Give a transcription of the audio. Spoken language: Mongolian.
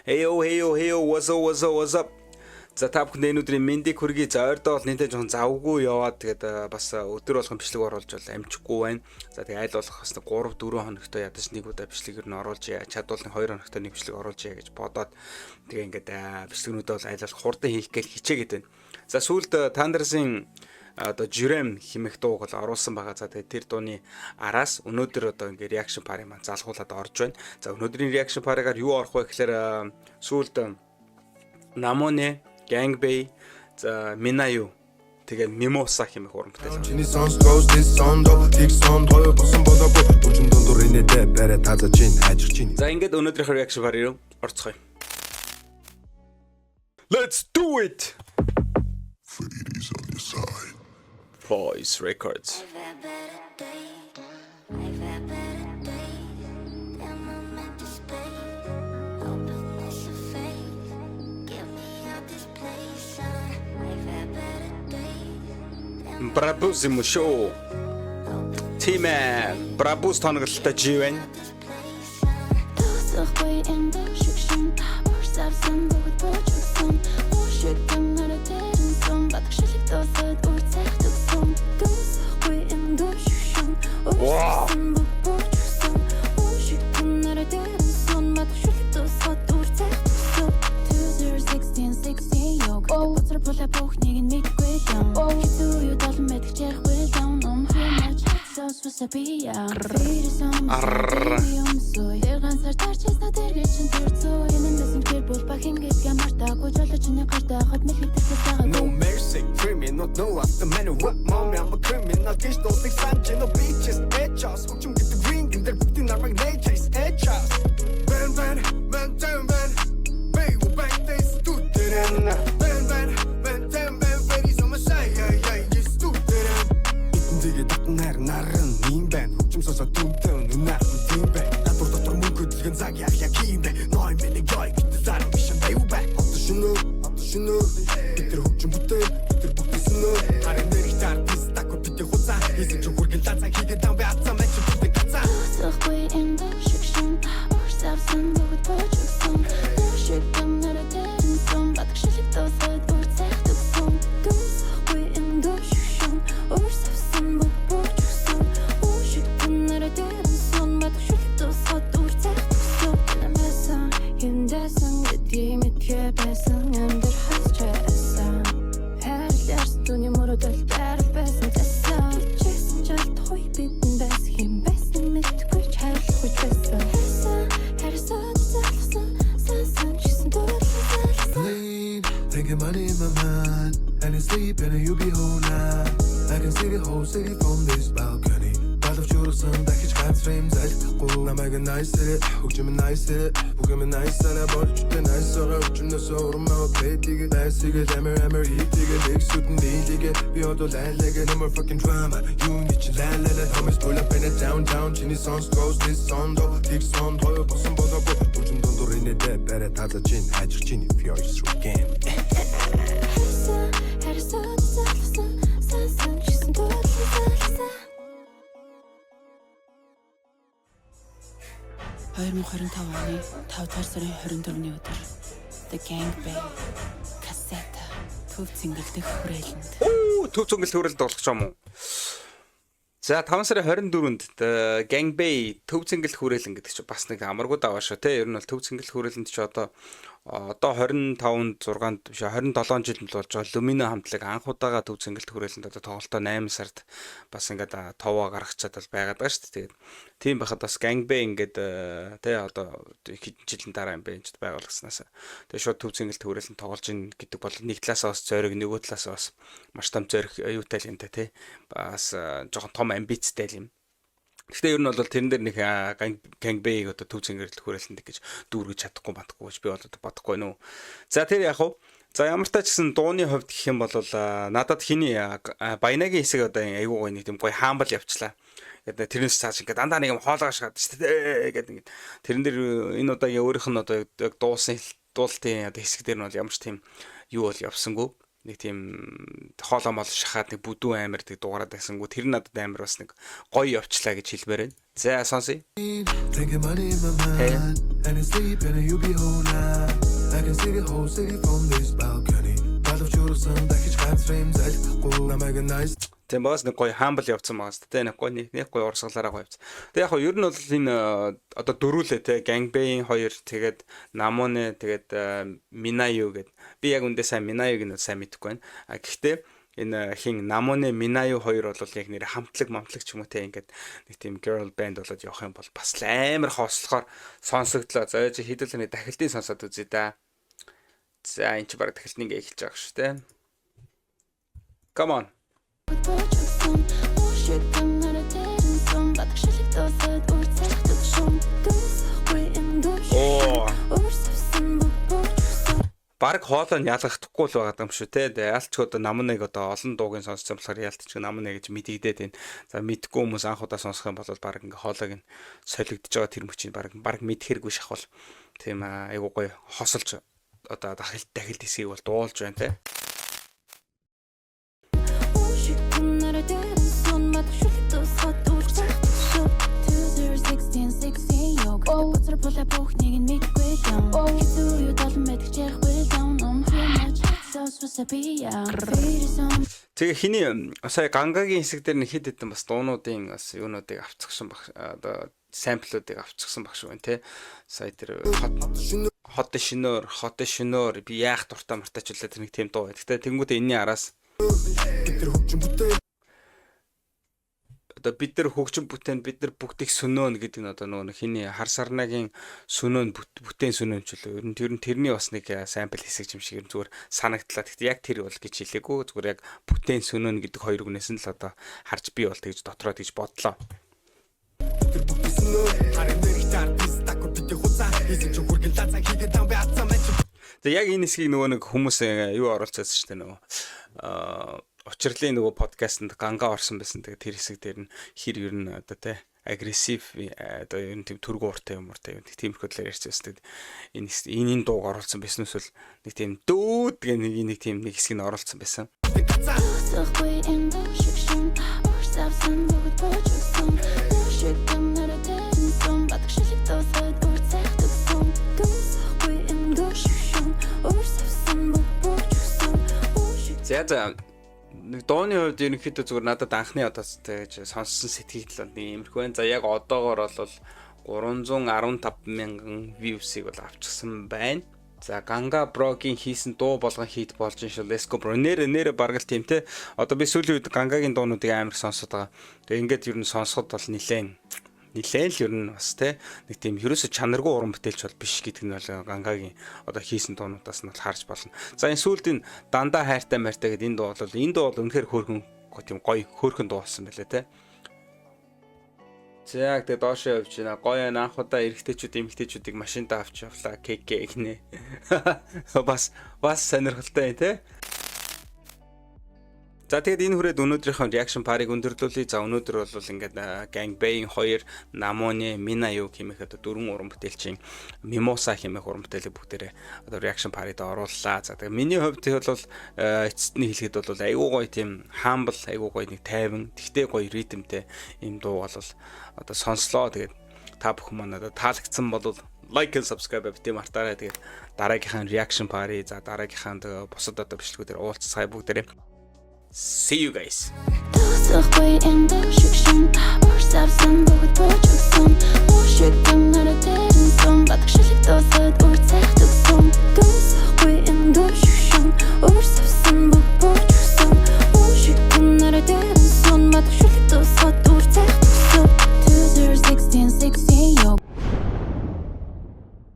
Hey yo, what's up? За та бүхэнд энэ өдрийн мэндийг хүргэе. За ойрдоо бол нэнтэй жоохон завгүй яваад тэгээд бас өдөр болгон бичлэг оруулж бол амжихгүй байна. За тэгээд айл болох бас 3-4 хоногтой ядаж нэг удаа бичлэгээр нь оруулж чадвал 2 хоногтой нэг бичлэг оруулж гэж бодоод тэгээд ингээд бичлэгнүүдээ бол айлал хурдан хийх гэж хичээгээд байна. За сүүлд Thunder's-ийн одоо Jurem хэмэх дууг бол оруулсан байгаа. За тэгээд тэр дууны араас өнөөдөр одоо ингээд reaction пари маань залгуулад орж байна. За өнөөдрийн reaction паригаар юу орох вэ гэхээр сүүлд Namone Gangbei за Minayu тэгээд Mimosa хэмээх уран бүтээл. За ингээд өнөөдрийнхөө reaction пари руу орцгоё. Let's do it. Fate is on your side. Voice Records. Brabus юм шүү. Team Brabus тоноглолтой живэн. Wow. No mercy, criminal, no after man, what mommy, I'm a criminal, this don't think no beaches, edges, what you get the green, and they're putting our nature's edges. Man, baby, back they stood there, man, baby's on my side, yeah, you stood there. Dig it up, narran, mean band, which so down, not team band. I thought that I'm good, you can say, yeah, keep it. No, I'm in the guy, the side of mission, they were back. Şunu getir hukçum butel getir bu kısmını Arender ihtar biz takıp bitti hutsa Yesin çok vurgul tatsa higeden be atsam ben çok bitti katsa Sıkı indi şükşün Borsavsın buğut boçuksun Şüküm nöreterin son Batık şilik dozat ortsak tuksun Sıkı indi şükşün Borsavsın buğut boçuksun Şüküm nöreterin son Batık şilik dozat ortsak tuksun Gelemezsen Yendesin dediğim etkiye besin Money in my mind, and it's sleep and you be whole night. I can see the whole city from this balcony. Balaf чурсан дахиж ганцрын залхахгүй намайг nice it, хөгжим nice it, бүгэн nice ala болж тэ nice ороо хүчнээс урмаа бэдийг nice ийг hammer хийдэг их сүтэн дийлэг би одоо лайлаг no more fucking drama. You need to лайлаа homies pull up in a downtown чиний songs goes this song до big song хоёр босон болоогүй бүжин дондор инэдэ барай таза чин хажир чин if you're just again. Оны 5 дугаар сарын 24-ний өдөр The Gangbei кассета төв цэнгэлдэх хүрээлэнд. Төв цэнгэлдэх хүрээлэнд болох юм уу? За 5 сарын 24-нд Gangbei төв цэнгэлдэх хүрээлэн гэдэг чинь бас нэг амаргүй даваа шүү те. Ер нь бол төв цэнгэлдэх хүрээлэнд чи одоо 25-нд 6-нд биш 27 жил болж байгаа Lumina хамтлаг анх удаага төв цэнгэлдэх хүрээлэнд одоо тоглолтоо 8 сард бас ингээд товоо гаргачаад бол байгаад байгаа шүү дээ. Тийм байхад бас Gangbei ингээд тий одоо хэдэн жилийн дараа юм бэ гэж байгуулгаснаас. Тэгээ шууд төв цэнгэлдэх хүрээлэнд тоглож ийн гэдэг бол нэг талаасаа бас зориг нөгөө талаасаа бас маш том зориг юутай л юм та тий. Бас жоохон том амбицтай юм. Гэхдээ ер нь бол тэрэн дээр нэг Gangbei одоо төв цэнгэлдэх хүрээлэнд гэж дүүргэж чадахгүй батхгүй гэж би бол бодохгүй нүү. За тэр яг уу. За ямар ч тач гэсэн дууны хувьд гэх юм бол надад хиний Баянагийн хэсэг одоо айгүй гоё нэг тийм гоё хаамбал явчлаа. Тэгээд тэрнээс цааш ингээд дандаа нэг юм хоолойгоо шахаад шүү дээ гэдэг ингээд тэрэн дээр энэ удаагийн өөрийнх нь одоо яг дуулсан дуултын одоо хэсэг дээр нь бол ямар ч тийм юу бол явсангүй. нэг тийм хоолоо мол шахаад нэг бүдүүн амир тэг дуурайд байсангүү тэр надад амир бас нэг гоё явчлаа гэж хэлмээр байна. За сонсъё. Thinking money in my mind, and it's sleeping and you be whole now. I can see the whole city from this balcony. Балавч юусан дахиж ганцрын залхахгүй намайг nice. Тийм бас нэг гоё хаамбл явцсан байгаас тэ нэг гоё урсгалаараа гоё явцсан. Тэг яг ер нь бол энэ одоо дөрүүлээ те Gangbei 2 тэгээд Namone тэгээд Minayu гэд би яг үндэ сайн Minayu-г нь сайн мэдэхгүй байна. Гэхдээ энэ хин Namone Minayu 2 бол яг нэр хамтлаг ч юм уу те ингээд нэг тийм girl band болоод явах юм бол бас амар хоослохоор сонсогдлоо. За хэдүүлээ дахилтын сонсоод үзье да. За энэ ч баг дахилтны ингээ эхэлж байгаа шүү те. Come on. Бараг хоолой нь ялгахдаггүй л байгаа юм шүү те. Ялч одоо Namone-г одоо олон дуугийн сонссон болохоор ялтч Namone гэж мэдэгдээд байна. За мэдгүй хүмүүс анх удаа сонсох юм бол бараг ингээ хоолойг нь солигдож байгаа тэр мөчийг бараг мэдхэргүй шахвал. Тийм айгуу гоё хосолж одоо дахилт хэсгийг бол дуулж байна те. Тэгээ хиний сая Гангагийн хэсэг дээр нэг хэд хэдэн бас дуунуудын бас юунуудыг авцгсан баг одоо самплуудыг авцгсан баг шүү байна те. Сая тэр хот шинөөр би яах дуртай мартаачлаа тэр нэг тийм дуу. Гэхдээ тэнгуүтэ энэний араас одоо бид нар хөгжим бүтээн бид нар бүгдийг сөнөөн гэдэг нь одоо нөгөө хиний хар сарнагийн сөнөөн бүтээн сөнөөн ч үлээ. Ер нь тэрний бас нэг сампл хэсэг юм шиг зүгээр санагдлаа. Гэхдээ яг тэр бол гэж хэлээгүй. Зүгээр яг бүтээн сөнөөн гэдэг хоёр үгнээс нь л одоо харж би бол тэгж дотроо тэгж бодлоо. За яг энэ хэсгийг нөгөө нэг хүмүүс юу оруулцсан шүү дээ нөгөө Учирлын нөгөө подкастэнд Ганга орсон байсан. Тэгээ тэр хэсэг дээр нь хэр ер нь одоо те агрессив одоо ер нь тийм түргэн уртай юм тиймэрхүү талаар ярьж байсан. Энэ дууг оруулсан байсан эсвэл нэг тийм дүүд гэх нэг тийм нэг хэсгийг оруулсан байсан. За нэг дооны хувьд ерөнхийдөө зүгээр надад анхны одоос тэгж сонссон сэтгэл бол нэг иймэрхүү байна. За яг одоогоор бол 315,000 views-ийг бол авчихсан байна. За Ганга Брогийн хийсэн дуу болгон хит болж ин шүү. Let's go bro. Нэрэ бараг л тийм те. Одоо би сүүлийн үед Гангагийн дуунуудыг амар сонсоод байгаа. Тэгээ ингээд ер нь сонсоход бол нилээн л ер нь бас те нэг тийм ерөөсө чанаргүй уран бүтээлч бол биш гэдэг нь бол Гангагийн одоо хийсэн дуунуудаас нь бол харж болно. За энэ сүүлд энэ дандаа хайртай гэдэг энэ дуу бол үнэхээр хөөрхөн тийм гоё хөөрхөн дуу болсон байлаа те. За яг тэгээ доошоо явж байна. Гоё анх удаа эмэгтэйчүүдийг машинтаа авч явлаа. КК гинэ. Бас сонирхолтой те. За тэгээд энэ хүрээд өнөөдрийнхөө reaction парыг өндөрлүүлье. За өнөөдөр бол ингээд Gangbei 2, Namone, Minayu хэмээх одоо дөрвөн уран бүтээлчийн Mimosa хэмээх уран бүтээлийг бүгдээрээ одоо reaction парид орууллаа. За тэгээд миний хувьд бол эцэстний хэлэхэд бол айгүй гоё тийм humble, айгүй гоё нэг тайван, тэгтээ гоё ритмтэй юм дуу бол одоо сонслоо. Тэгээд та бүхэн маань одоо таалагдсан бол like and subscribe бити мартаарай. Тэгээд дараагийнхаа reaction пари за дараагийнхаа бусад одоо бичлэгүүдээр уулзцай бүгдээрээ. See you guys.